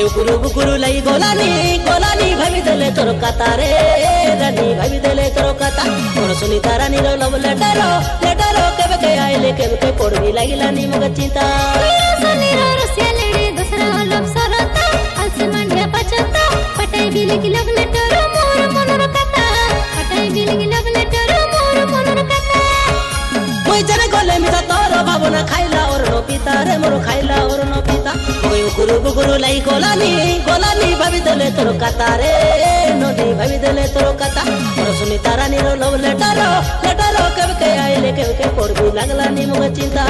उकुरु बुकुरु लाई Golani Golani भाभी देले तोर कथा रे रानी भाभी देले तोर कथा मोर सुनीता रानी रो लव लेटर केबे के आइले केबे के पड़बी लागिलानी मग चिंता सनी रो रसिया लेडी दूसरा लव सरता अलसे मंडे पचता पटाई बिली की लव लेटर मोर मनोर कथा पटाई बिली की लव लेटर मोर मनोर कथा कोई जने गोले मिता तोर भावना खाइला और नो पिता रे मोर खाइला और नो पिता कोई उकुरु बुकुरु लाई गोलानी गोलानी भाभी देले तोर कथा रे नदी भाभी देले तोर कथा मोर सुनीता रानी रो लव लेटर केबे के आइले केबे के पड़बी लागलानी मग चिंता।